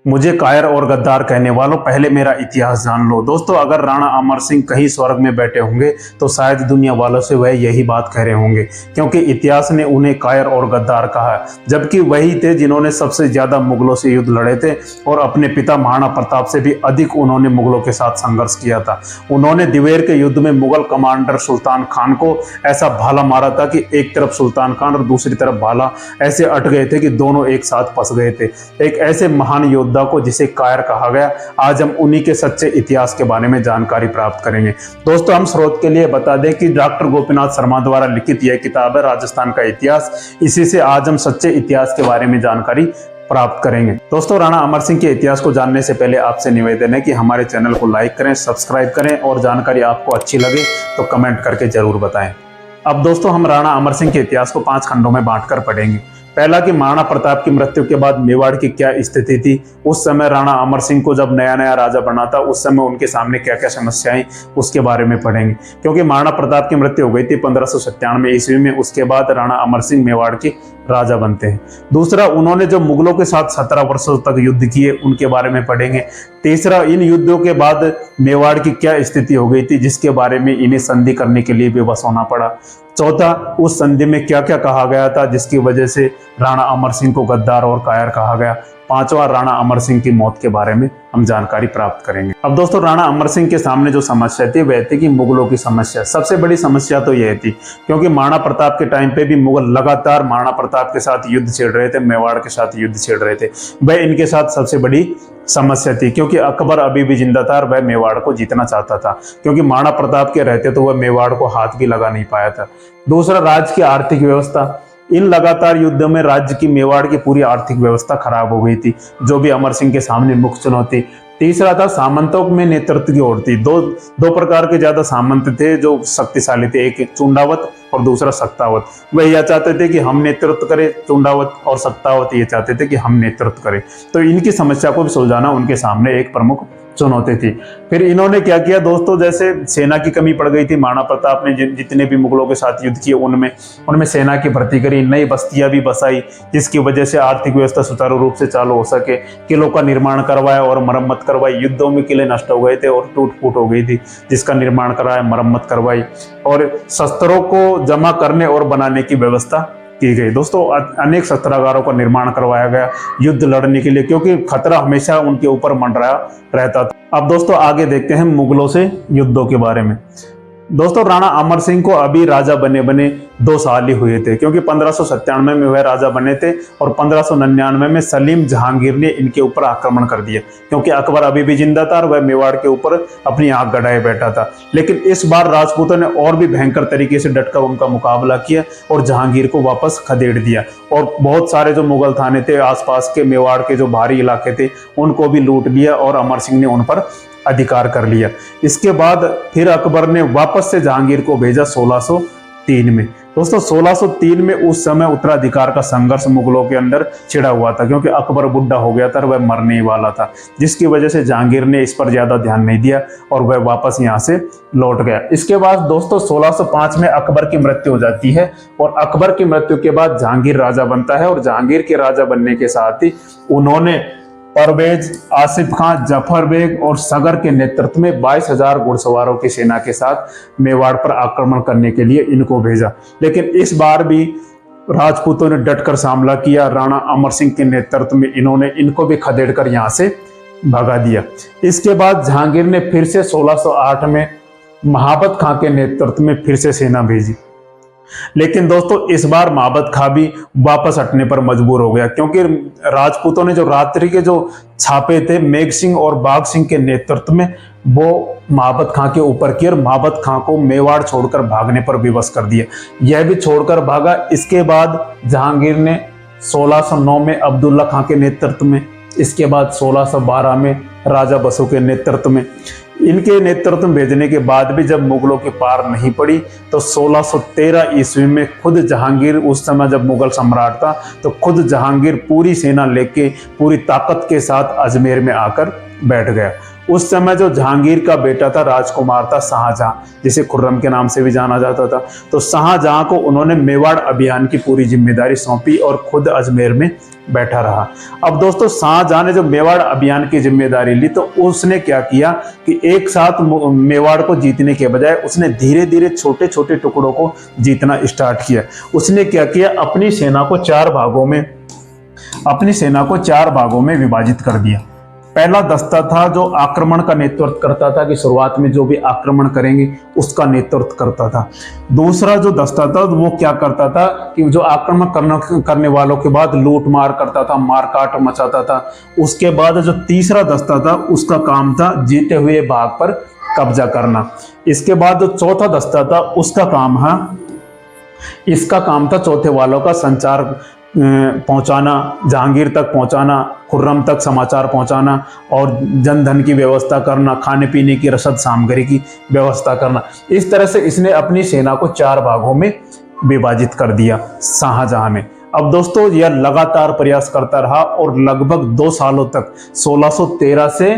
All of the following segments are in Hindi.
मुझे कायर और गद्दार कहने वालों, पहले मेरा इतिहास जान लो। दोस्तों, अगर राणा अमर सिंह कहीं स्वर्ग में बैठे होंगे तो शायद दुनिया वालों से वह यही बात कह रहे होंगे, क्योंकि इतिहास ने उन्हें कायर और गद्दार कहा है, जबकि वही थे जिन्होंने सबसे ज्यादा मुगलों से युद्ध लड़े थे और अपने पिता महाराणा प्रताप से भी अधिक उन्होंने मुगलों के साथ संघर्ष किया था। उन्होंने दिवेर के युद्ध में मुगल कमांडर सुल्तान खान को ऐसा भाला मारा था कि एक तरफ सुल्तान खान और दूसरी तरफ भाला ऐसे अट गए थे कि दोनों एक साथ फंस गए थे। एक ऐसे महान योद्धा को जिसे कायर कहा गया, आज हम उन्हीं के सच्चे इतिहास के बारे में जानकारी प्राप्त करेंगे। दोस्तों, हम स्रोत के लिए बता दें कि डॉक्टर गोपीनाथ शर्मा द्वारा लिखित यह किताब है राजस्थान का इतिहास। इसी से आज हम सच्चे इतिहास के बारे में जानकारी प्राप्त करेंगे। दोस्तों, राणा अमर सिंह के इतिहास को जानने से पहले आपसे निवेदन है कि हमारे चैनल को लाइक करें, सब्सक्राइब करें और जानकारी आपको अच्छी लगे तो कमेंट करके जरूर बताएं। अब दोस्तों, हम राणा अमर सिंह के इतिहास को 5 खंडों में बांटकर पढ़ेंगे। पहला कि महाराणा प्रताप की मृत्यु के बाद मेवाड़ की क्या स्थिति थी, उस समय राणा अमर सिंह को जब नया नया राजा बना था उस समय उनके सामने क्या क्या समस्याएं, उसके बारे में पढ़ेंगे। क्योंकि महाराणा प्रताप की मृत्यु हो गई थी 1597 ईस्वी में, उसके बाद राणा अमर सिंह मेवाड़ के राजा बनते हैं। दूसरा, उन्होंने जो मुगलों के साथ 17 वर्षों तक युद्ध किए उनके बारे में पढ़ेंगे। तीसरा, इन युद्धों के बाद मेवाड़ की क्या स्थिति हो गई थी जिसके बारे में इन्हें संधि करने के लिए विवश होना पड़ा। चौथा, उस संधि में क्या क्या कहा गया था जिसकी वजह से राणा अमर सिंह को गद्दार और कायर कहा गया। पांचवा, राणा अमर सिंह की मौत के बारे में हम जानकारी प्राप्त करेंगे। अब दोस्तों, राणा अमर सिंह के सामने जो समस्या थी वह थी कि मुगलों की समस्या। सबसे बड़ी समस्या तो यह थी क्योंकि महाराणा प्रताप के टाइम पे भी मुगल लगातार महाराणा प्रताप के साथ युद्ध छेड़ रहे थे, मेवाड़ के साथ युद्ध छेड़ रहे थे। वह इनके साथ सबसे बड़ी समस्या थी क्योंकि अकबर अभी भी जिंदा था और वह मेवाड़ को जीतना चाहता था, क्योंकि महाराणा प्रताप के रहते तो वह मेवाड़ को हाथ भी लगा नहीं पाया था। दूसरा, राज्य की आर्थिक व्यवस्था। इन लगातार युद्धों में राज्य की मेवाड़ की पूरी आर्थिक व्यवस्था खराब हो गई थी, जो भी अमर सिंह के सामने मुख्य चुनौती। तीसरा था सामंतों में नेतृत्व की ओर थी। दो प्रकार के ज्यादा सामंत थे जो शक्तिशाली थे, एक चुंडावत और दूसरा सत्तावत। वह यह चाहते थे कि हम नेतृत्व करें, चुंडावत और सत्तावत ये चाहते थे कि हम नेतृत्व करें। तो इनकी समस्या को भी सुलझाना उनके सामने एक प्रमुख चुनौती थी। फिर इन्होंने क्या किया दोस्तों, जैसे सेना की कमी पड़ गई थी, महाराणा प्रताप ने जितने भी मुगलों के साथ युद्ध किए उनमें सेना की भर्ती करी, नई बस्तियां भी बसाई जिसकी वजह से आर्थिक व्यवस्था सुचारू रूप से चालू हो सके। किलों का निर्माण करवाया और मरम्मत करवाई। युद्धों में किले नष्ट हो गए थे और टूट फूट हो गई थी, जिसका निर्माण कराया, मरम्मत करवाई और शस्त्रों को जमा करने और बनाने की व्यवस्था की गई। दोस्तों, अनेक शस्त्रागारों का निर्माण करवाया गया युद्ध लड़ने के लिए, क्योंकि खतरा हमेशा उनके ऊपर मंडराया रहता था। अब दोस्तों, आगे देखते हैं मुगलों से युद्धों के बारे में। दोस्तों, राणा अमर सिंह को अभी राजा बने 2 साल ही हुए थे, क्योंकि 1597 में वह राजा बने थे और 1599 में सलीम जहांगीर ने इनके ऊपर आक्रमण कर दिया, क्योंकि अकबर अभी भी जिंदा था और वह मेवाड़ के ऊपर अपनी आंख गड़ाए बैठा था। लेकिन इस बार राजपूतों ने और भी भयंकर तरीके से डटकर उनका मुकाबला किया और जहांगीर को वापस खदेड़ दिया और बहुत सारे जो मुगल थाने थे, आसपास के मेवाड़ के जो भारी इलाके थे, उनको भी लूट लिया और अमर सिंह ने उन पर अधिकार कर लिया। इसके बाद फिर अकबर ने वापस से जहांगीर को भेजा 1603 में। दोस्तों, 1603 में उस समय उत्तराधिकार का संघर्ष मुगलों के अंदर छिड़ा हुआ था, क्योंकि अकबर बुढ़ा हो गया था और वह मरने ही वाला था, जिसकी वजह से जहांगीर ने इस पर ज्यादा ध्यान नहीं दिया और वह वापस यहाँ से लौट गया। इसके बाद दोस्तों 1605 में अकबर की मृत्यु हो जाती है और अकबर की मृत्यु के बाद जहांगीर राजा बनता है और जहांगीर के राजा बनने के साथ ही उन्होंने परवेज, आसिफ खान, जफर बेग और सगर के नेतृत्व में 22,000 घुड़सवारों की सेना के साथ मेवाड़ पर आक्रमण करने के लिए इनको भेजा। लेकिन इस बार भी राजपूतों ने डटकर सामना किया। राणा अमर सिंह के नेतृत्व में इन्होंने इनको भी खदेड़कर यहाँ से भगा दिया। इसके बाद जहांगीर ने फिर से 1608 में महाबत खां के नेतृत्व में फिर से सेना भेजी। लेकिन दोस्तों, इस बार महाबत खां भी वापस हटने पर मजबूर हो गया, क्योंकि राजपूतों ने जो रात्रि के जो छापे थे मेघ सिंह और बाघ सिंह के नेतृत्व में, वो महाबत खां के ऊपर किए और महाबत खां को मेवाड़ छोड़कर भागने पर विवश कर दिया। यह भी छोड़कर भागा। इसके बाद जहांगीर ने 1609 में अब्दुल्ला खां के नेतृत्व में, इसके बाद 1612 में राजा बसु के नेतृत्व में, इनके नेतृत्व में भेजने के बाद भी जब मुगलों की पार नहीं पड़ी तो 1613 ईस्वी में खुद जहांगीर, उस समय जब मुगल सम्राट था, तो खुद जहांगीर पूरी सेना लेके पूरी ताकत के साथ अजमेर में आकर बैठ गया। उस समय जो जहांगीर का बेटा था राजकुमार था शाहजहां, जिसे खुर्रम के नाम से भी जाना जाता था, तो शाहजहां को उन्होंने मेवाड़ अभियान की पूरी जिम्मेदारी सौंपी और खुद अजमेर में बैठा रहा। अब दोस्तों शाहजहां ने जो मेवाड़ अभियान की जिम्मेदारी ली तो उसने क्या किया कि एक साथ मेवाड़ को जीतने के बजाय उसने धीरे धीरे छोटे छोटे टुकड़ों को जीतना स्टार्ट किया। उसने क्या किया, अपनी सेना को चार भागों में विभाजित कर दिया। पहला दस्ता था जो आक्रमण का नेतृत्व करता था, कि शुरुआत में जो भी आक्रमण करेंगे उसका नेतृत्व करता था। दूसरा जो दस्ता था वो क्या करता था कि जो आक्रमण करने वालों के बाद लूट मार करता था, मारकाट मचाता था। उसके बाद जो तीसरा दस्ता था उसका काम था जीते हुए भाग पर कब्जा करना। इसके बाद जो चौथा दस्ता था इसका काम था चौथे वालों का संचार पहुंचाना, जहांगीर तक पहुंचाना, खुर्रम तक समाचार पहुंचाना और जन धन की व्यवस्था करना, खाने पीने की रसद सामग्री की व्यवस्था करना। इस तरह से इसने अपनी सेना को 4 भागों में विभाजित कर दिया शाहजहां ने। अब दोस्तों यह लगातार प्रयास करता रहा और लगभग 2 सालों तक 1613 से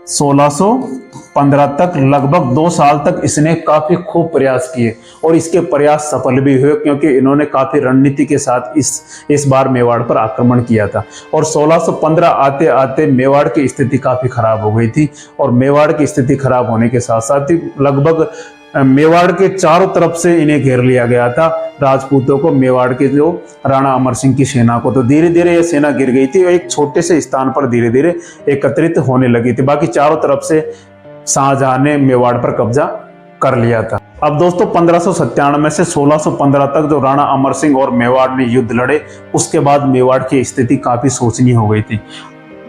1615 तक लगभग 2 साल तक इसने काफी खूब प्रयास किए और इसके प्रयास सफल भी हुए, क्योंकि इन्होंने काफी रणनीति के साथ इस बार मेवाड़ पर आक्रमण किया था। और 1615 आते आते मेवाड़ की स्थिति काफी खराब हो गई थी और मेवाड़ की स्थिति खराब होने के साथ साथ ही लगभग मेवाड़ के चारों तरफ से इन्हें घेर लिया गया था, राजपूतों को, मेवाड़ के जो राणा अमर सिंह की सेना को। तो धीरे धीरे यह सेना गिर गई थी और एक छोटे से स्थान पर धीरे धीरे एकत्रित होने लगी थी। बाकी चारों तरफ से शाहजहां ने मेवाड़ पर कब्जा कर लिया था। अब दोस्तों 1597 से 1615 तक जो राणा अमर सिंह और मेवाड़ ने युद्ध लड़े, उसके बाद मेवाड़ की स्थिति काफी शोचनीय हो गई थी।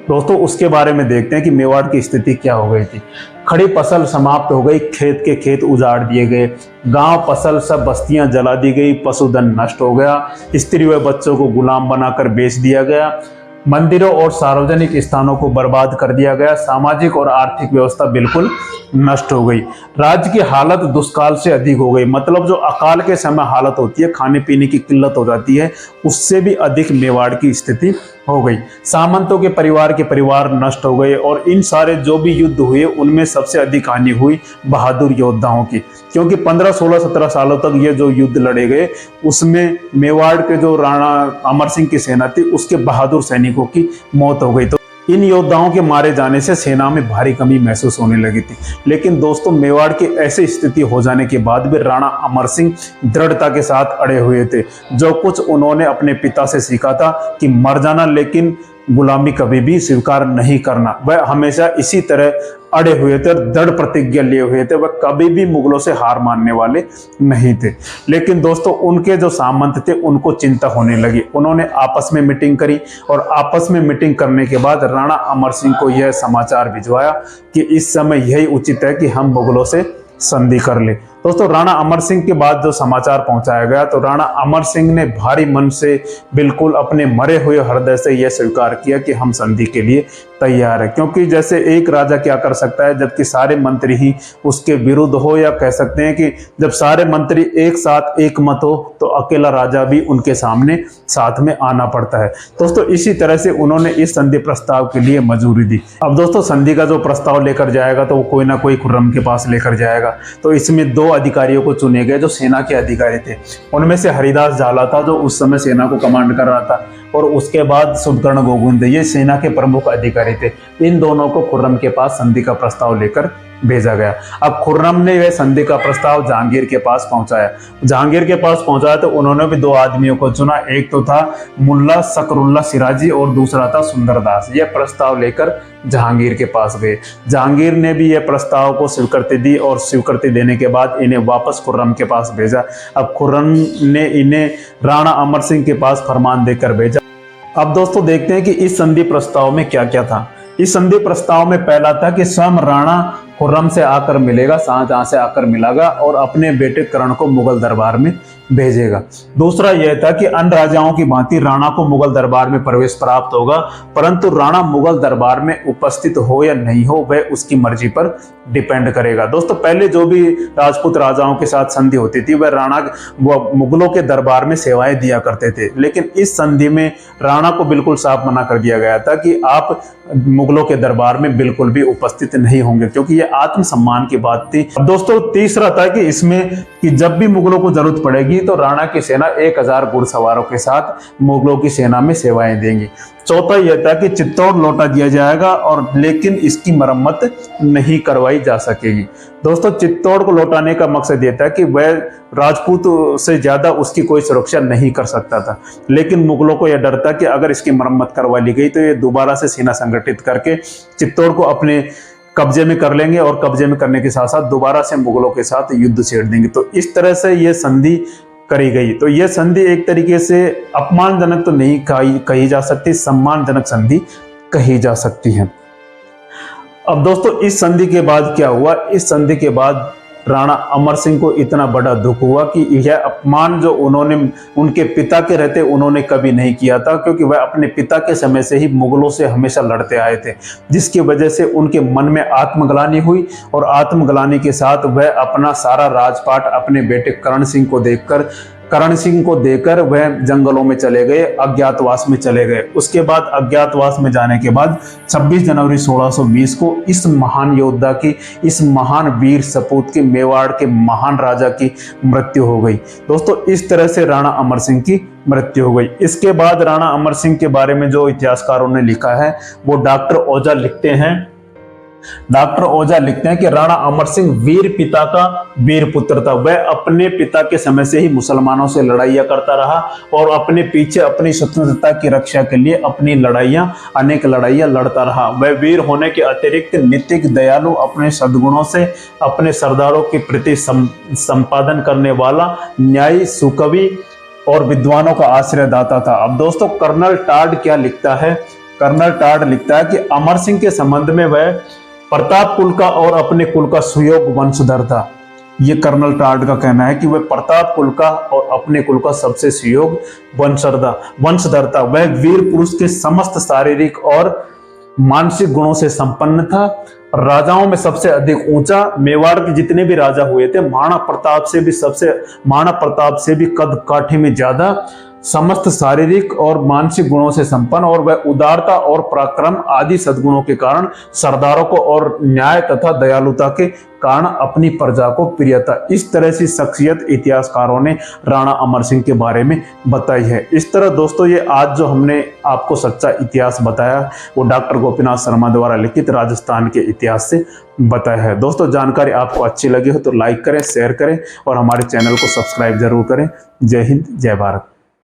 दोस्तों उसके बारे में देखते हैं कि मेवाड़ की स्थिति क्या हो गई थी। खड़ी फसल समाप्त हो गई, खेत के खेत उजाड़ दिए गए, गांव फसल सब बस्तियां जला दी गई, पशुधन नष्ट हो गया, स्त्री व बच्चों को गुलाम बनाकर बेच दिया गया, मंदिरों और सार्वजनिक स्थानों को बर्बाद कर दिया गया, सामाजिक और आर्थिक व्यवस्था बिल्कुल नष्ट हो गई। राज्य की हालत दुष्काल से अधिक हो गई, मतलब जो अकाल के समय हालत होती है, खाने पीने की किल्लत हो जाती है, उससे भी अधिक मेवाड़ की स्थिति हो गई। सामंतों के परिवार नष्ट हो गए और इन सारे जो भी युद्ध हुए उनमें सबसे अधिक हानि हुई बहादुर योद्धाओं की, क्योंकि 15, 16, 17 सालों तक ये जो युद्ध लड़े गए उसमें मेवाड़ के जो राणा अमर सिंह की सेना थी उसके बहादुर सैनिकों की मौत हो गई। तो इन योद्धाओं के मारे जाने से सेना में भारी कमी महसूस होने लगी थी। लेकिन दोस्तों मेवाड़ की ऐसी स्थिति हो जाने के बाद भी राणा अमर सिंह दृढ़ता के साथ अड़े हुए थे। जो कुछ उन्होंने अपने पिता से सीखा था कि मर जाना लेकिन गुलामी कभी भी स्वीकार नहीं करना, वह हमेशा इसी तरह अड़े हुए थे और दृढ़ प्रतिज्ञा लिए हुए थे। वह कभी भी मुगलों से हार मानने वाले नहीं थे। लेकिन दोस्तों उनके जो सामंत थे उनको चिंता होने लगी। उन्होंने आपस में मीटिंग करी और आपस में मीटिंग करने के बाद राणा अमर सिंह को यह समाचार भिजवाया कि इस समय यही उचित है कि हम मुगलों से संधि कर ले। दोस्तों राणा अमर सिंह के बाद जो समाचार पहुंचाया गया तो राणा अमर सिंह ने भारी मन से बिल्कुल अपने मरे हुए हृदय से यह स्वीकार किया कि हम संधि के लिए तैयार है। क्योंकि जैसे एक राजा क्या कर सकता है जबकि सारे मंत्री ही उसके विरुद्ध हो, या कह सकते हैं कि जब सारे मंत्री एक साथ एक मत हो तो अकेला राजा भी उनके सामने साथ में आना पड़ता है। दोस्तों इसी तरह से उन्होंने इस संधि प्रस्ताव के लिए मंजूरी दी। अब दोस्तों संधि का जो प्रस्ताव लेकर जाएगा तो वो कोई ना कोई खुर्रम के पास लेकर जाएगा। तो इसमें 2 अधिकारियों को चुने गए जो सेना के अधिकारी थे। उनमें से हरिदास झाला था जो उस समय सेना को कमांड कर रहा था, और उसके बाद सुदकर्ण गोगुंद ये सेना के प्रमुख अधिकारी थे। इन दोनों को खुर्रम के पास संधि का प्रस्ताव लेकर भेजा गया। अब खुर्रम ने वह संधि का प्रस्ताव जहांगीर के पास पहुंचाया। जहांगीर के पास पहुंचाया तो उन्होंने भी 2 आदमियों को चुना। एक तो था मुल्ला शकरुल्ला सिराजी और दूसरा था सुंदरदास। यह प्रस्ताव लेकर जहांगीर के पास गए। जहांगीर ने भी यह प्रस्ताव को स्वीकृति दी और स्वीकृति देने के बाद इन्हें वापस खुर्रम के पास भेजा। अब खुर्रम ने इन्हें राणा अमर सिंह के पास फरमान देकर भेजा। अब दोस्तों देखते हैं कि इस संधि प्रस्ताव में क्या क्या था। इस संधि प्रस्ताव में पहला था कि स्वयं राणा खुर्रम से आकर मिलेगा, शाहजहां से आकर मिलेगा और अपने बेटे कर्ण को मुगल दरबार में भेजेगा। दूसरा यह था कि अन्य राजाओं की भांति राणा को मुगल दरबार में प्रवेश प्राप्त होगा, परंतु राणा मुगल दरबार में उपस्थित हो या नहीं हो वह उसकी मर्जी पर डिपेंड करेगा। दोस्तों पहले जो भी राजपूत राजाओं के साथ संधि होती थी वह मुगलों के दरबार में सेवाएं दिया करते थे, लेकिन इस संधि में राणा को बिल्कुल साफ मना कर दिया गया था कि आप मुगलों के दरबार में बिल्कुल भी उपस्थित नहीं होंगे, क्योंकि यह आत्मसम्मान की बात थी। अब दोस्तों तीसरा था कि इसमें कि जब भी मुगलों को जरूरत पड़ेगी तो राणा की सेना 1000 घुड़सवारों के साथ मुगलों की सेना में सेवाएं देंगी। चौथा यह था कि चित्तौड़ लौटा दिया जाएगा और लेकिन इसकी मरम्मत नहीं करवाई जा सकेगी। दोस्तों चित्तौड़ को लौटाने का मकसद यह था कि वह राजपूत से ज्यादा उसकी कोई सुरक्षा नहीं कर सकता था, लेकिन मुगलों को यह डर था कि अगर इसकी मरम्मत करवा ली गई तो ये दोबारा से सेना संगठित करके चित्तौड़ को अपने कब्जे में कर लेंगे और कब्जे में करने के साथ साथ दोबारा से मुगलों के साथ युद्ध छेड़ देंगे। तो इस तरह से यह संधि करी गई। तो यह संधि एक तरीके से अपमानजनक तो नहीं कही जा सकती, सम्मानजनक संधि कही जा सकती है। अब दोस्तों इस संधि के बाद क्या हुआ? इस संधि के बाद राणा अमर सिंह को इतना बड़ा दुख हुआ कि यह अपमान जो उन्होंने उनके पिता के रहते उन्होंने कभी नहीं किया था, क्योंकि वह अपने पिता के समय से ही मुगलों से हमेशा लड़ते आए थे, जिसकी वजह से उनके मन में आत्मग्लानि हुई और आत्मग्लानि के साथ वह अपना सारा राजपाट अपने बेटे करण सिंह को देकर वह जंगलों में चले गए, अज्ञातवास में चले गए। उसके बाद अज्ञातवास में जाने के बाद 26 जनवरी 1620 को इस महान योद्धा की, इस महान वीर सपूत की, मेवाड़ के महान राजा की मृत्यु हो गई। दोस्तों इस तरह से राणा अमर सिंह की मृत्यु हो गई। इसके बाद राणा अमर सिंह के बारे में जो इतिहासकारों ने लिखा है वो डॉक्टर ओझा लिखते हैं। डॉक्टर ओझा लिखते हैं कि राणा अमर सिंह वीर पिता का वीर पुत्र था। वह अपने पिता के समय से ही मुसलमानों से लड़ाइयां करता रहा और अपने पीछे अपनी स्वतंत्रता की रक्षा के लिए अपनी अनेक लड़ाइयां लड़ता रहा। वह वीर होने के अतिरिक्त नीतिक, दयालु, अपने सद्गुणों से अपने सरदारों के प्रति संपादन करने वाला, न्यायी, सुकवि और विद्वानों का आश्रयदाता था। अब दोस्तों कर्नल टाड क्या लिखता है? कर्नल टाड लिखता है कि अमर सिंह के संबंध में वह प्रताप कुल का और अपने कुल का सुयोग वंशधर था। ये कर्नल टाड का कहना है कि वह प्रताप कुल का और अपने कुल का सबसे सुयोग वंशधर था। वह वीर पुरुष के समस्त शारीरिक और मानसिक गुणों से संपन्न था। राजाओं में सबसे अधिक ऊंचा, मेवाड़ के जितने भी राजा हुए थे महाराणा प्रताप से भी कद काठी में ज्यादा, समस्त शारीरिक और मानसिक गुणों से संपन्न, और वह उदारता और पराक्रम आदि सद्गुणों के कारण सरदारों को और न्याय तथा दयालुता के कारण अपनी प्रजा को प्रिय था। इस तरह की शख्सियत इतिहासकारों ने राणा अमर सिंह के बारे में बताई है। इस तरह दोस्तों ये आज जो हमने आपको सच्चा इतिहास बताया वो डॉक्टर गोपीनाथ शर्मा द्वारा लिखित राजस्थान के इतिहास से बताया है। दोस्तों जानकारी आपको अच्छी लगी हो तो लाइक करें, शेयर करें और हमारे चैनल को सब्सक्राइब जरूर करें। जय हिंद, जय भारत।